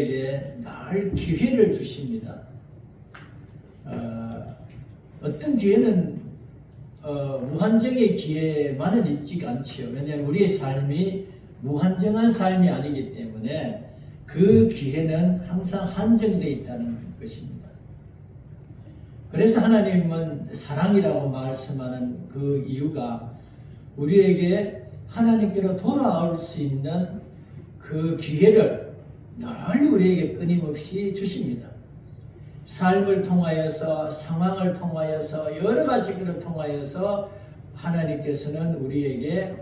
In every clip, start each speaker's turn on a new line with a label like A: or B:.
A: 우리에게 늘 기회를 주십니다. 어떤 기회는 무한정의 기회만은 있지가 않지요. 왜냐하면 우리의 삶이 무한정한 삶이 아니기 때문에 그 기회는 항상 한정되어 있다는 것입니다. 그래서 하나님은 사랑이라고 말씀하는 그 이유가 우리에게 하나님께로 돌아올 수 있는 그 기회를 늘 우리에게 끊임없이 주십니다. 삶을 통하여서, 상황을 통하여서, 여러 가지를 통하여서 하나님께서는 우리에게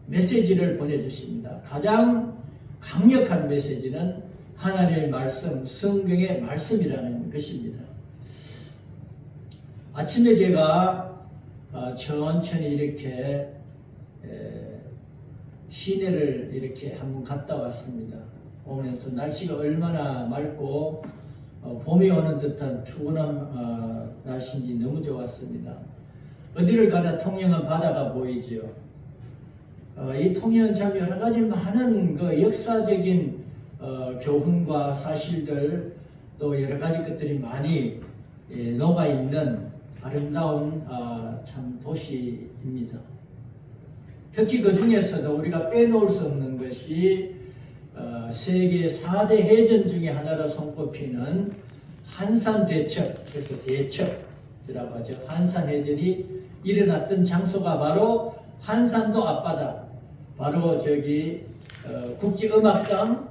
A: 메시지를 보내주십니다. 가장 강력한 메시지는 하나님의 말씀, 성경의 말씀이라는 것입니다. 아침에 제가 천천히 이렇게 시내를 이렇게 한번 갔다 왔습니다. 오면서 날씨가 얼마나 맑고 봄이 오는 듯한 푸근한 날씨인지 너무 좋았습니다. 어디를 가다 통영은 바다가 보이지요. 이 통영은 참 여러 가지 많은 그 역사적인 교훈과 사실들 또 여러 가지 것들이 많이 녹아 있는 아름다운 참 도시입니다. 특히 그 중에서도 우리가 빼놓을 수 없는 것이 세계 4대 해전 중에 하나로 손꼽히는 한산대첩, 그래서 대첩이라고 하죠. 한산해전이 일어났던 장소가 바로 한산도 앞바다, 바로 저기 국제음악당,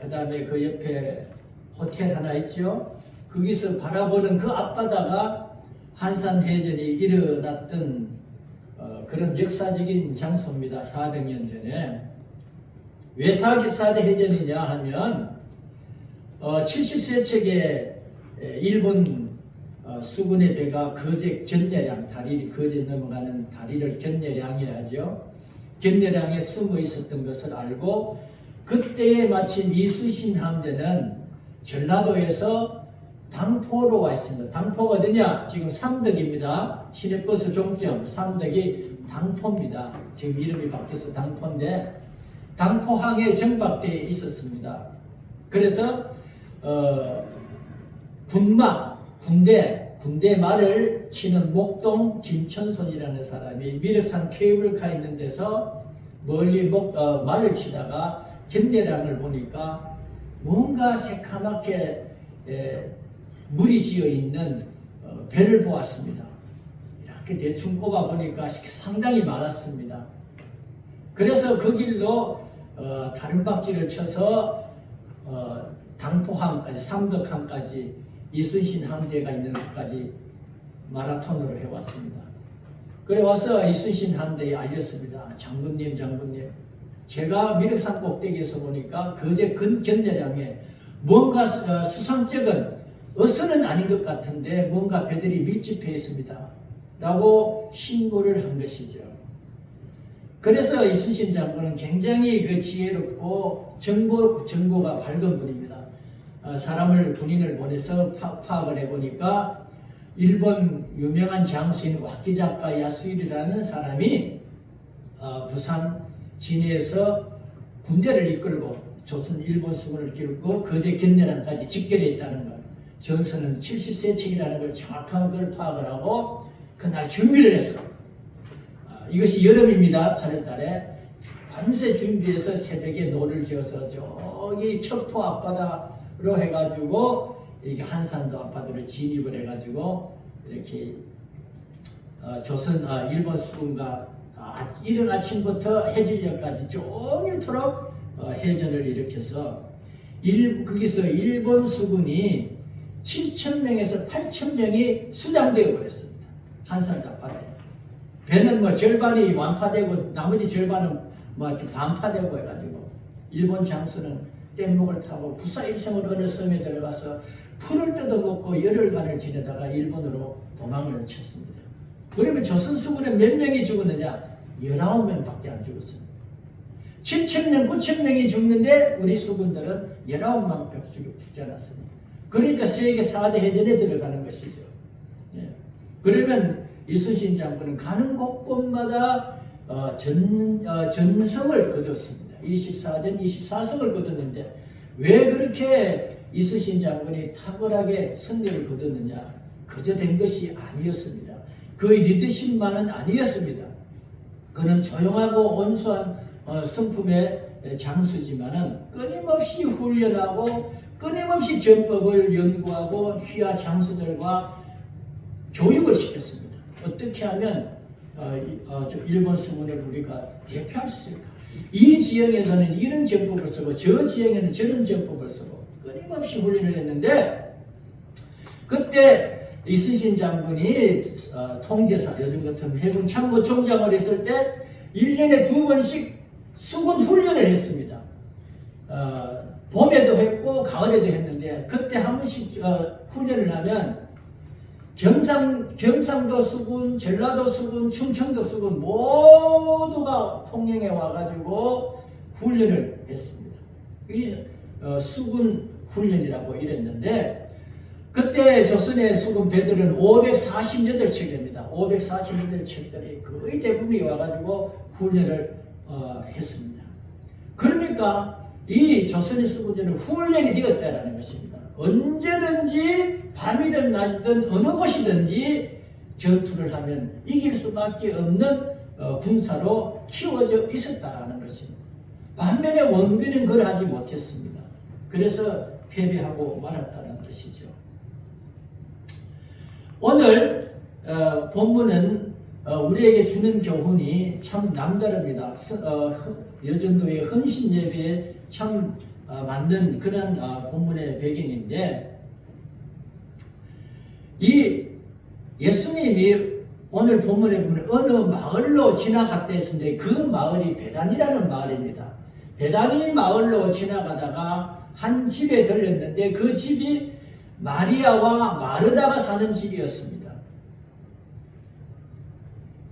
A: 그 다음에 그 옆에 호텔 하나 있죠. 거기서 바라보는 그 앞바다가 한산해전이 일어났던 그런 역사적인 장소입니다. 400년 전에. 왜 4대 해전이냐 하면 70세척에 일본 수군의 배가 거제 견내량, 다리 거제 넘어가는 다리를 견내량이라 하죠. 견내량에 숨어 있었던 것을 알고 그때에 마침 이순신 함대는 전라도에서 당포로 와 있습니다. 당포가 어디냐? 지금 삼덕입니다. 시내버스 종점 삼덕이 당포입니다. 지금 이름이 바뀌어서 당포인데 당포항에 정박되어 있었습니다. 그래서 군대 말을 치는 목동 김천손이라는 사람이 미륵산 케이블카 있는 데서 멀리 말을 치다가 견내량을 보니까 뭔가 새카맣게 물이 지어 있는 배를 보았습니다. 이렇게 대충 꼽아 보니까 상당히 많았습니다. 그래서 그 길로 다른 박지를 쳐서 당포항까지, 삼덕항까지, 이순신 함대가 있는 곳까지 마라톤으로 해왔습니다. 그래 와서 이순신 함대에 알렸습니다. 장군님, 제가 미륵산 꼭대기에서 보니까 거제 견내량에 뭔가 수상쩍은 어선은 아닌 것 같은데 뭔가 배들이 밀집해 있습니다. 라고 신고를 한 것이죠. 그래서 이순신 장군은 굉장히 그 지혜롭고 정보가 밝은 분입니다. 군인을 보내서 파악을 해보니까 일본 유명한 장수인 와키자카 야스히로라는 사람이 부산 진해에서 군대를 이끌고 조선 일본 수군을 이끌고 거제 견내량까지 집결해 있다는 것. 전선은 70세척이라는 걸 정확한 걸 파악을 하고 그날 준비를 했어요. 이것이 여름입니다. 8월 달에 밤새 준비해서 새벽에 노를 지어서 저기 척포 앞바다로 해가지고 이게 한산도 앞바다로 진입을 해가지고 이렇게 조선 일본 수군과 이른 아침부터 해질녘까지 종일토록 해전을 일으켜서 거기서 일본 수군이 7,000명에서 8,000명이 수장되어 버렸습니다. 한산도 앞바다에. 배는 절반이 완파되고 나머지 절반은 반파되고 해가지고 일본 장수는 뗏목을 타고 부사 일성을 어느 섬에 들어가서 풀을 뜯어먹고 열흘간을 지내다가 일본으로 도망을 쳤습니다. 그러면 조선 수군은 몇 명이 죽었느냐? 19명밖에 안 죽었습니다. 7,000명, 9,000명이 죽는데 우리 수군들은 19명밖에 죽지 않았습니다. 그러니까 세계 4대 해전에 들어가는 것이죠. 예. 그러면 이순신 장군은 가는 곳곳마다 전성을 거뒀습니다. 24전 24성을 거뒀는데 왜 그렇게 이순신 장군이 탁월하게 승리를 거뒀느냐? 그저 된 것이 아니었습니다. 그의 리더십만은 아니었습니다. 그는 조용하고 온수한 성품의 장수지만은 끊임없이 훈련하고 끊임없이 전법을 연구하고 휘하 장수들과 교육을 시켰습니다. 어떻게 하면 일본 서문을 우리가 대표할 수 있을까? 이 지형에서는 이런 전법을 쓰고 저 지형에는 저런 전법을 쓰고 끊임없이 훈련을 했는데 그때 이순신 장군이 통제사, 요즘 같은 해군 참모총장을 했을 때 1년에 2번씩 수군 훈련을 했습니다. 봄에도 했고 가을에도 했는데 그때 한 번씩 훈련을 하면 경상도 수군, 전라도 수군, 충청도 수군 모두가 통영에 와가지고 훈련을 했습니다. 이 수군 훈련이라고 이랬는데 그때 조선의 수군 배들은 548척입니다. 548척들이 거의 대부분이 와가지고 훈련을 했습니다. 그러니까 이 조선의 수군들은 훈련이 되었다라는 것입니다. 언제든지 밤이든 낮이든 어느 곳이든지 전투를 하면 이길 수밖에 없는 군사로 키워져 있었다라는 것입니다. 반면에 원균은 그걸 하지 못했습니다. 그래서 패배하고 말았다는 것이죠. 오늘 본문은 우리에게 주는 교훈이 참 남다릅니다. 여전도의 헌신 예배에 참 맞는 그런 본문의 배경인데 이 예수님이 오늘 본문에 보면 어느 마을로 지나갔다 했는데 그 마을이 베단이라는 마을입니다. 베다니 마을로 지나가다가 한 집에 들렸는데 그 집이 마리아와 마르다가 사는 집이었습니다.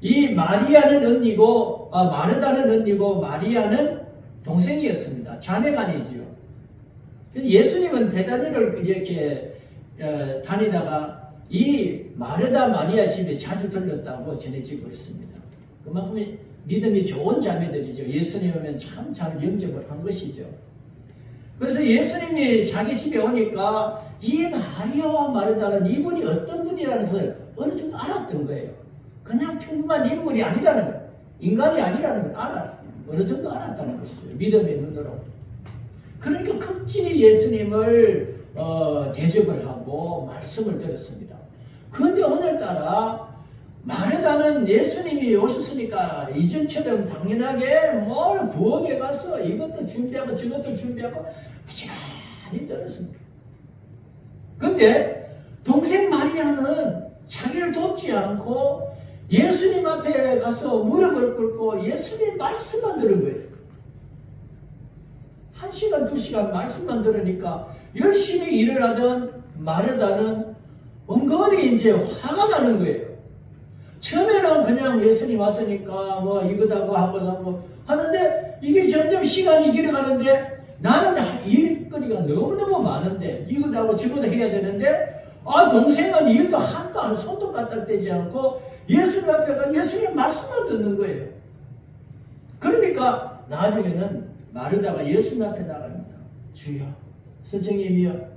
A: 이 마리아는 언니고 마르다는 언니고 마리아는 동생이었습니다. 자매간이지요. 예수님은 베다니를 이렇게 다니다가 이 마르다 마리아 집에 자주 들렀다고 전해지고 있습니다. 그만큼 믿음이 좋은 자매들이죠. 예수님 오면 참 잘 영접을 한 것이죠. 그래서 예수님이 자기 집에 오니까 이 마리아와 마르다는 이분이 어떤 분이라는 것을 어느 정도 알았던 거예요. 그냥 평범한 인물이 아니라는 거예요. 인간이 아니라는 걸 어느 정도 알았다는 것이죠. 믿음의 눈으로. 그러니까 극진히 예수님을 대접을 하고 말씀을 들었습니다. 그런데 오늘따라 마르다는 예수님이 오셨으니까 이전처럼 당연하게 뭘 부엌에 가서 이것도 준비하고 저것도 준비하고 부지런히 떨었습니다. 그런데 동생 마리아는 자기를 돕지 않고 예수님 앞에 가서 무릎을 꿇고 예수님 말씀만 들은 거예요. 1시간, 2시간 말씀만 들으니까 열심히 일을 하던 마르다는 은근히 이제 화가 나는 거예요. 처음에는 그냥 예수님 왔으니까 뭐 이거다고 하고 하는데 이게 점점 시간이 길어가는데 나는 일거리가 너무너무 많은데 이거다고 저거다 해야 되는데 동생은 일도 한도 안 손도 까딱대지 않고 예수님 앞에 가 예수님 말씀만 듣는 거예요. 그러니까 나중에는 마르다가 예수님 앞에 나갑니다. 주여, 선생님이여,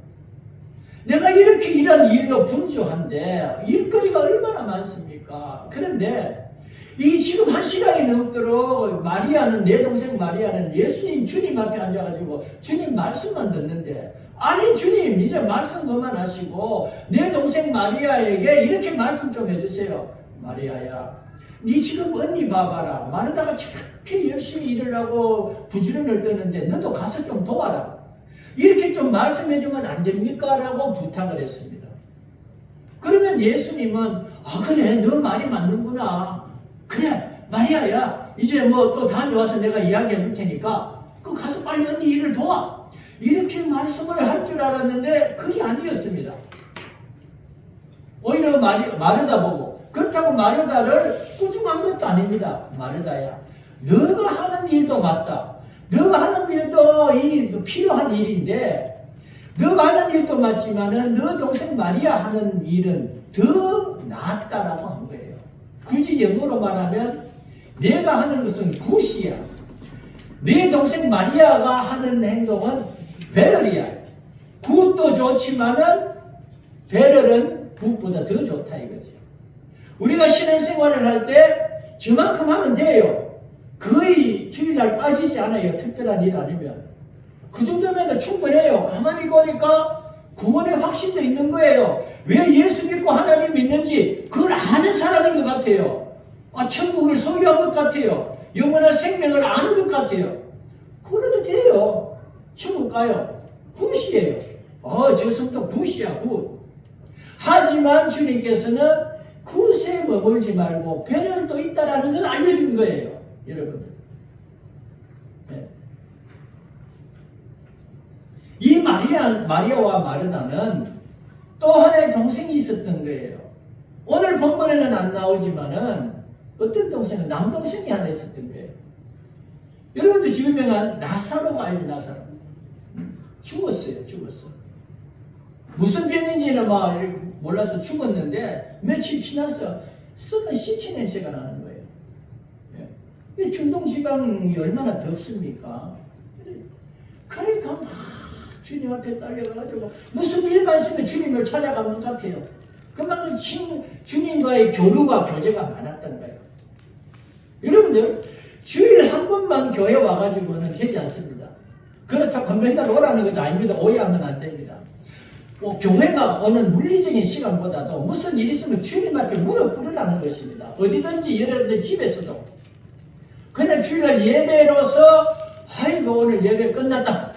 A: 내가 이렇게 이런 일로 분주한데 일거리가 얼마나 많습니까? 그런데 이 지금 1시간이 넘도록 마리아는, 내 동생 마리아는 예수님 주님 앞에 앉아가지고 주님 말씀만 듣는데, 아니 주님 이제 말씀 그만하시고 내 동생 마리아에게 이렇게 말씀 좀 해주세요. 마리아야, 니 지금 언니 봐봐라. 마르다가 저렇게 열심히 일을 하고 부지런을 떠는데 너도 가서 좀 도와라. 이렇게 좀 말씀해주면 안 됩니까? 라고 부탁을 했습니다. 그러면 예수님은 그래, 너 말이 맞는구나. 그래, 마리아야, 이제 뭐 또 다음에 와서 내가 이야기해 줄 테니까 그 가서 빨리 언니 일을 도와. 이렇게 말씀을 할 줄 알았는데 그게 아니었습니다. 오히려 마르다 보고, 그렇다고 마르다를 꾸중한 것도 아닙니다. 마르다야, 너가 하는 일도 맞다. 너가 하는 일도 필요한 일인데, 너가 하는 일도 맞지만은 너 동생 마리아 하는 일은 더 낫다라고 한 거예요. 굳이 영어로 말하면 내가 하는 것은 굿이야. 네 동생 마리아가 하는 행동은 배럴이야. 굿도 좋지만은 배럴은 굿보다 더 좋다 이거지. 우리가 신앙생활을 할 때 저만큼 하면 돼요. 거의 주일날 빠지지 않아요. 특별한 일 아니면. 그 정도면 충분해요. 가만히 보니까 구원의 확신도 있는 거예요. 왜 예수 믿고 하나님 믿는지 그걸 아는 사람인 것 같아요. 천국을 소유한 것 같아요. 영원한 생명을 아는 것 같아요. 그래도 돼요. 천국 가요. 굿이에요. 저 성도 굿이야, 굿. 하지만 주님께서는 굿에 머물지 말고 배럴도 있다라는 걸 알려준 거예요. 여러분들. 네. 이 마리아와 마르다는 또 하나의 동생이 있었던 거예요. 오늘 본문에는 안 나오지만은 어떤 동생은 남동생이 하나 있었던 거예요. 여러분들 유명한 나사로가 알죠, 나사로. 죽었어요. 무슨 병인지는 막 몰라서 죽었는데 며칠 지나서 썩은 시체 냄새가 나는 거예요. 이 중동지방이 얼마나 덥습니까? 그러니까 막 주님 앞에 딸려가지고 무슨 일만 있으면 주님을 찾아간 것 같아요. 그만큼 주님과의 교제가 많았던 거예요. 여러분들 주일 한 번만 교회 와가지고는 되지 않습니다. 그렇다고 맨날 오라는 것도 아닙니다. 오해하면 안 됩니다. 교회가 오는 물리적인 시간보다도 무슨 일이 있으면 주님 앞에 무릎 꿇으라는 것입니다. 어디든지 여러분들 집에서도 그냥 주일날 예배로서 아이고 오늘 예배 끝났다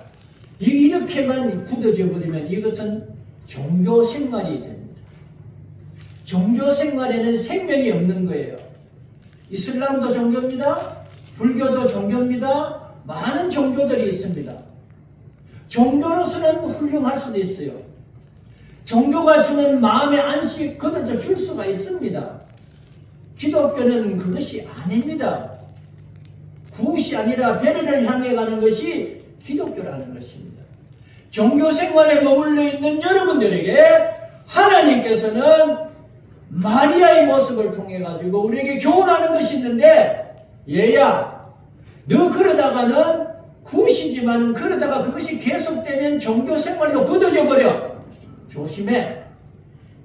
A: 이렇게만 굳어져 버리면 이것은 종교 생활이 됩니다. 종교 생활에는 생명이 없는 거예요. 이슬람도 종교입니다. 불교도 종교입니다. 많은 종교들이 있습니다. 종교로서는 훌륭할 수도 있어요. 종교가 주는 마음의 안식 그들도 줄 수가 있습니다. 기독교는 그것이 아닙니다. 굿이 아니라 배려를 향해 가는 것이 기독교라는 것입니다. 종교 생활에 머물러 있는 여러분들에게 하나님께서는 마리아의 모습을 통해 가지고 우리에게 교훈하는 것이 있는데, 얘야 너 그러다가는 굿이지만 그러다가 그것이 계속되면 종교 생활로 굳어져 버려. 조심해.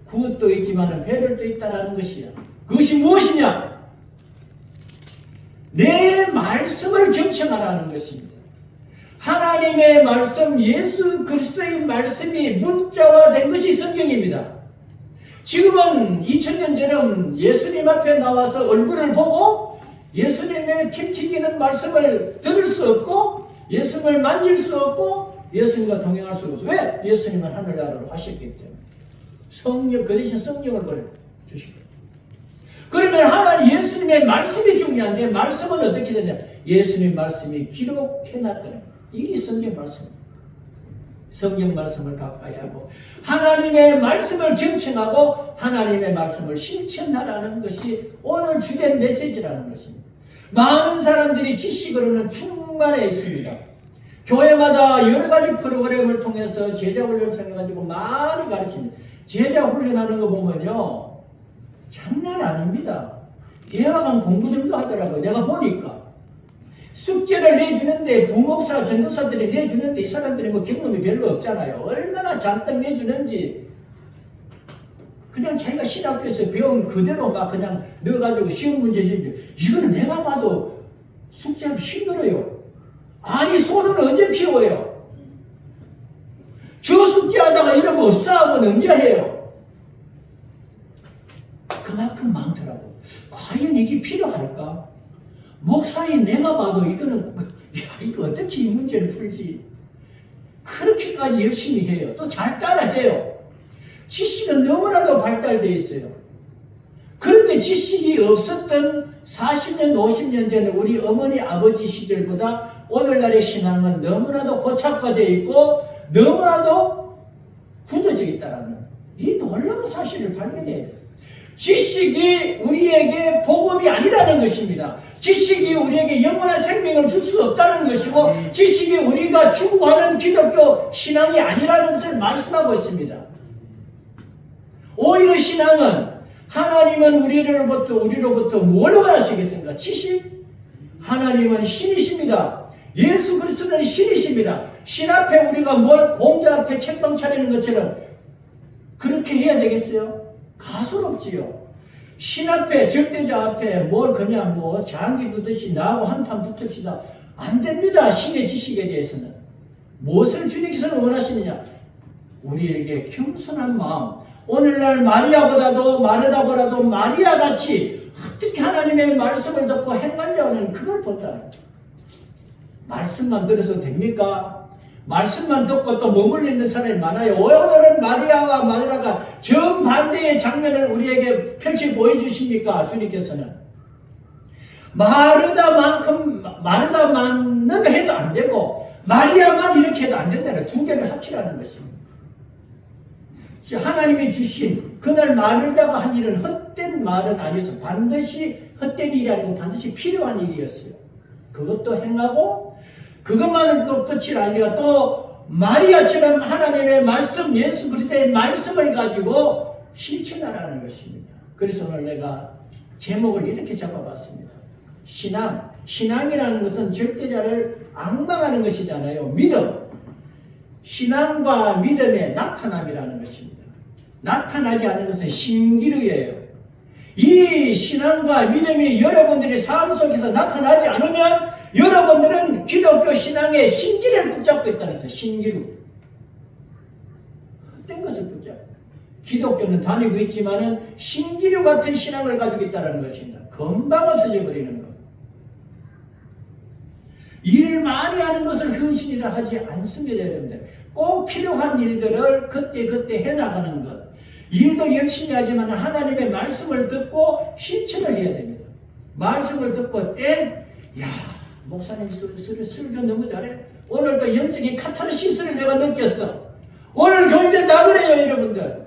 A: 굿도 있지만 배럴도 있다라는 것이야. 그것이 무엇이냐? 내 말씀을 경청하라는 것입니다. 하나님의 말씀, 예수 그리스도의 말씀이 문자화된 것이 성경입니다. 지금은 2000년 전에 예수님 앞에 나와서 얼굴을 보고 예수님의 침 튀기는 말씀을 들을 수 없고 예수님을 만질 수 없고 예수님과 동행할 수 없어요. 왜? 예수님은 하늘나라로 가셨기 때문에. 성령, 그 대신 성령을 보내주시고. 그러면 하나님 예수님의 말씀이 중요한데 말씀은 어떻게 되냐? 예수님 말씀이 기록해놨더니 이게 성경 말씀입니다. 성경 말씀을 가까이 하고 하나님의 말씀을 경청하고 하나님의 말씀을 실천하라는 것이 오늘 주된 메시지라는 것입니다. 많은 사람들이 지식으로는 충만해 있습니다. 교회마다 여러 가지 프로그램을 통해서 제자 훈련을 통해가지고 많이 가르칩니다. 제자 훈련하는 거 보면요 장난 아닙니다. 대학원 공부들도 하더라고요. 내가 보니까 숙제를 내주는데 부목사, 전도사들이 내주는데 이 사람들이 뭐 경험이 별로 없잖아요. 얼마나 잔뜩 내주는지 그냥 자기가 신학교에서 배운 그대로 막 그냥 넣어가지고 시험 문제 내는데 이거는 내가 봐도 숙제하기 힘들어요. 아니 손은 언제 피워요? 저 숙제하다가 이런 거 싸움은 언제 해요? 그만큼 많더라고. 과연 이게 필요할까? 목사인 내가 봐도 이거는 이거 어떻게 이 문제를 풀지? 그렇게까지 열심히 해요. 또 잘 따라해요. 지식은 너무나도 발달되어 있어요. 그런데 지식이 없었던 40년, 50년 전에 우리 어머니, 아버지 시절보다 오늘날의 신앙은 너무나도 고착화되어 있고 너무나도 굳어져 있다는 이 놀라운 사실을 발견해야 돼요. 지식이 우리에게 복음이 아니라는 것입니다. 지식이 우리에게 영원한 생명을 줄 수 없다는 것이고 지식이 우리가 추구하는 기독교 신앙이 아니라는 것을 말씀하고 있습니다. 오히려 신앙은 하나님은 우리로부터 뭘 원하시겠습니까? 지식? 하나님은 신이십니다. 예수 그리스도는 신이십니다. 신 앞에 우리가 뭘 공자 앞에 책방 차리는 것처럼 그렇게 해야 되겠어요? 가소롭지요. 신 앞에 적대자 앞에 뭘 그냥 뭐 장기 두듯이 나하고 한판 붙읍시다. 안 됩니다. 신의 지식에 대해서는. 무엇을 주님께서는 원하시느냐? 우리에게 겸손한 마음. 오늘날 마리아보다도 마르다보다도 마리아같이 어떻게 하나님의 말씀을 듣고 행하려는 그걸 본다. 말씀만 들어서 됩니까? 말씀만 듣고 또 머물러 있는 사람이 많아요. 오늘은 마리아와 마르다가 정반대의 장면을 우리에게 펼쳐 보여주십니까? 주님께서는. 마르다만은 해도 안 되고 마리아만 이렇게 해도 안 된다는 두 개를 합치라는 것입니다. 하나님이 주신 그날 마르다가 한 일은 헛된 말은 아니어서 반드시 헛된 일이 아니고 반드시 필요한 일이었어요. 그것도 행하고 그것만은 또 끝이 아니라 또 마리아처럼 하나님의 말씀, 예수 그리스도의 말씀을 가지고 실천하라는 것입니다. 그래서 오늘 내가 제목을 이렇게 잡아봤습니다. 신앙이라는 것은 절대자를 앙망하는 것이잖아요. 믿음. 신앙과 믿음의 나타남이라는 것입니다. 나타나지 않는 것은 신기루예요. 이 신앙과 믿음이 여러분들의 삶 속에서 나타나지 않으면 여러분들은 기독교 신앙의 신기를 붙잡고 있다는 것이에요. 신기루. 어떤 것을 붙잡고 기독교는 다니고 있지만은 신기루 같은 신앙을 가지고 있다는 것입니다. 금방 없어져 버리는 것. 일을 많이 하는 것을 헌신이라 하지 않습니다, 여러분들. 꼭 필요한 일들을 그때 해나가는 것. 일도 열심히 하지만 하나님의 말씀을 듣고 실천을 해야 됩니다. 말씀을 듣고 목사님 설교 너무 잘해. 오늘 또 영적인 카타르시스를 내가 느꼈어. 오늘 교인들 다 그래요, 여러분들.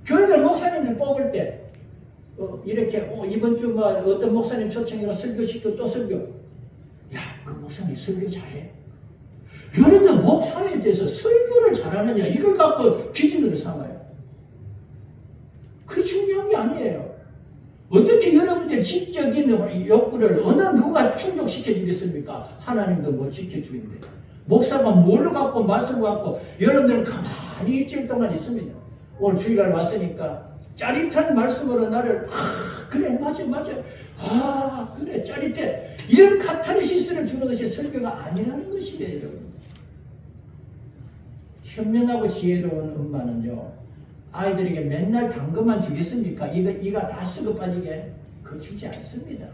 A: 교인들 목사님을 뽑을 때 이렇게 이번 주 어떤 목사님 초청해서 설교시키고 또 설교. 그 목사님 설교 잘해. 여러분들 목사에 대해서 설교를 잘하느냐 이걸 갖고 기준으로 삼아요. 그게 중요한 게 아니에요. 어떻게 여러분들 지적인 욕구를 어느 누가 충족시켜 주겠습니까? 하나님도 못 지켜주는데. 목사가 뭘로 갖고 말씀을 갖고 여러분들은 가만히 일주일 동안 있습니다. 오늘 주일날 왔으니까 짜릿한 말씀으로 나를 그래 맞아 그래 짜릿해. 이런 카타르시스를 주는 것이 설교가 아니라는 것이에요, 여러분. 현명하고 지혜로운 엄마는요, 아이들에게 맨날 당근만 주겠습니까? 이가 다 썩어 빠지게? 그거 주지 않습니다.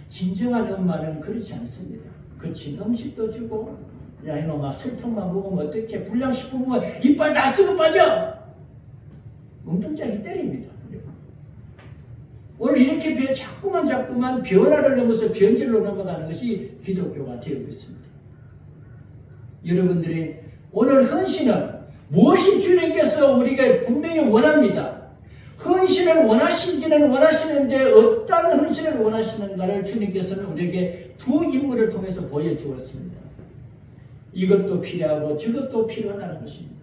A: 진정한 엄마는 그렇지 않습니다. 거친 음식도 주고, 야 이놈아 설탕만 먹으면 어떻게 불량식품 먹으면 이빨 다 썩어 빠져! 뭉뚱짝이 때립니다. 오늘 이렇게 자꾸만 변화를 넘어서 변질로 넘어가는 것이 기독교가 되고 있습니다. 여러분들이 오늘 헌신은 무엇이 주님께서 우리가 분명히 원합니다. 헌신을 원하시기는 원하시는데 어떤 헌신을 원하시는가를 주님께서는 우리에게 두 인물을 통해서 보여주었습니다. 이것도 필요하고 저것도 필요하다는 것입니다.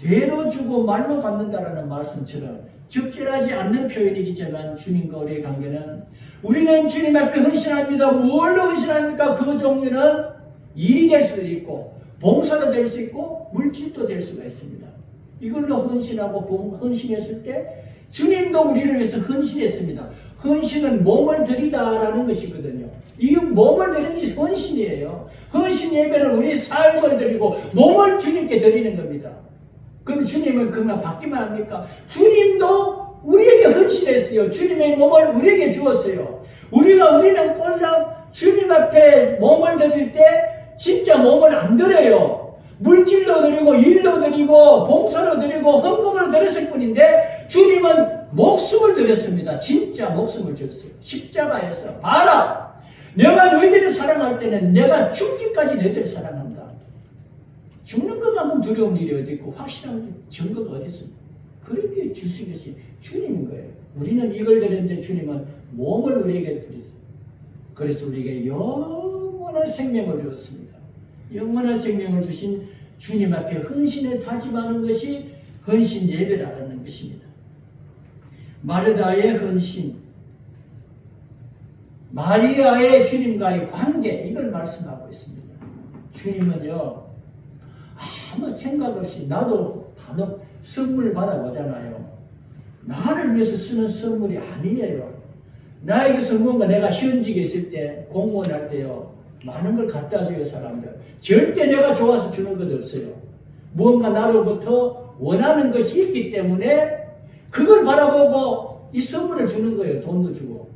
A: 되로 주고 말로 받는다라는 말씀처럼 적절하지 않는 표현이지만 주님과 우리의 관계는 우리는 주님 앞에 헌신합니다. 뭘로 헌신합니까? 그 종류는 일이 될 수도 있고 봉사도 될 수 있고 물질도 될 수가 있습니다. 이걸로 헌신하고 헌신했을 때 주님도 우리를 위해서 헌신했습니다. 헌신은 몸을 드리다라는 것이거든요. 이 몸을 드리는 게 헌신이에요. 헌신 예배는 우리 삶을 드리고 몸을 주님께 드리는 겁니다. 그럼 주님은 그만 받기만 합니까? 주님도 우리에게 헌신했어요. 주님의 몸을 우리에게 주었어요. 우리는 꼴랑 주님 앞에 몸을 드릴 때 진짜 몸을 안 드려요. 물질로 드리고 일로 드리고 봉사로 드리고 헌금으로 드렸을 뿐인데 주님은 목숨을 드렸습니다. 진짜 목숨을 줬어요. 십자가에서 봐라. 내가 너희들을 사랑할 때는 내가 죽기까지 너희들을 사랑한다. 죽는 것만큼 두려운 일이 어디 있고 확실한 증거가 어디 있습니까? 그렇게 주신 것이 주님인 거예요. 우리는 이걸 드렸는데 주님은 몸을 우리에게 드렸어요. 그래서 우리에게 영원한 생명을 주었습니다. 영원한 생명을 주신 주님 앞에 헌신을 다짐하는 것이 헌신 예배라는 것입니다. 마르다의 헌신, 마리아의 주님과의 관계, 이걸 말씀하고 있습니다. 주님은요, 아무 생각 없이 나도 간혹 선물 받아보잖아요. 나를 위해서 쓰는 선물이 아니에요. 나에게서 뭔가 내가 현직에 있을 때, 공무원 할 때요, 많은 걸 갖다 줘요, 사람들. 절대 내가 좋아서 주는 것 없어요. 무언가 나로부터 원하는 것이 있기 때문에 그걸 바라보고 이 선물을 주는 거예요. 돈도 주고.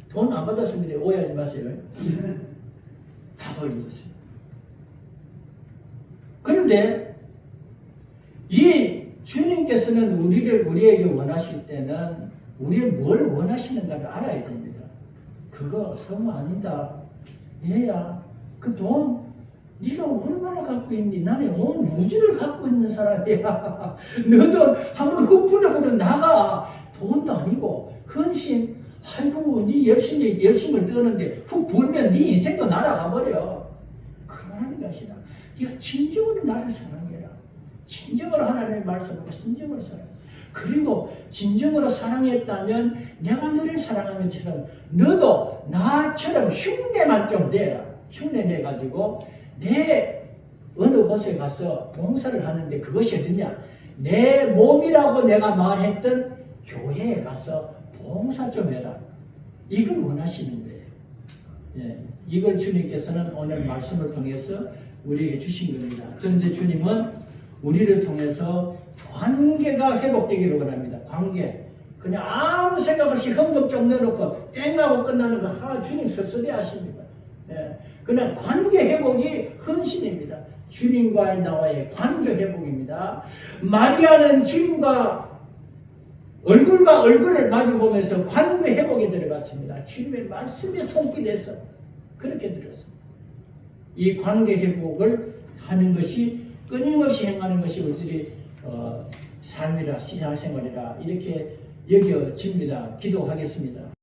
A: 돈 안 받았습니다. 오해하지 마세요. 다 돌려줬어요. 그런데 이 주님께서는 우리에게 원하실 때는 우리가 뭘 원하시는가를 알아야 됩니다. 그거 너무 아니다. 얘야, 그 돈 네가 얼마나 갖고 있니? 나는 온 우주를 갖고 있는 사람이야. 너도 한번 훅 불어보려 나가. 돈도 아니고 헌신. 아이고, 네 열심을 떠는데 훅 불면 네 인생도 날아가 버려. 그러는 것이라. 네가 진정으로 나를 사랑해라. 진정으로 하나님의 말씀으로 진정으로 사랑해. 그리고 진정으로 사랑했다면 내가 너를 사랑하는 것처럼 너도 나처럼 흉내만 좀 내라. 흉내 내가지고 내 어느 곳에 가서 봉사를 하는데 그것이 어디냐? 내 몸이라고 내가 말했던 교회에 가서 봉사 좀 해라. 이걸 원하시는 거예요. 예, 이걸 주님께서는 오늘 말씀을 통해서 우리에게 주신 겁니다. 그런데 주님은 우리를 통해서 관계가 회복되기를 원합니다. 관계. 그냥 아무 생각 없이 헌금 좀 넣어놓고 땡하고 끝나는 거 주님 섭섭해 하십니다. 예, 그냥 관계 회복이 헌신입니다. 주님과의 나와의 관계 회복입니다. 마리아는 주님과 얼굴과 얼굴을 마주보면서 관계 회복에 들어갔습니다. 주님의 말씀에 손길해서 그렇게 들었습니다. 이 관계 회복을 하는 것이 끊임없이 행하는 것이 우리들이 삶이라 신앙생활이라 이렇게 여겨집니다. 기도하겠습니다.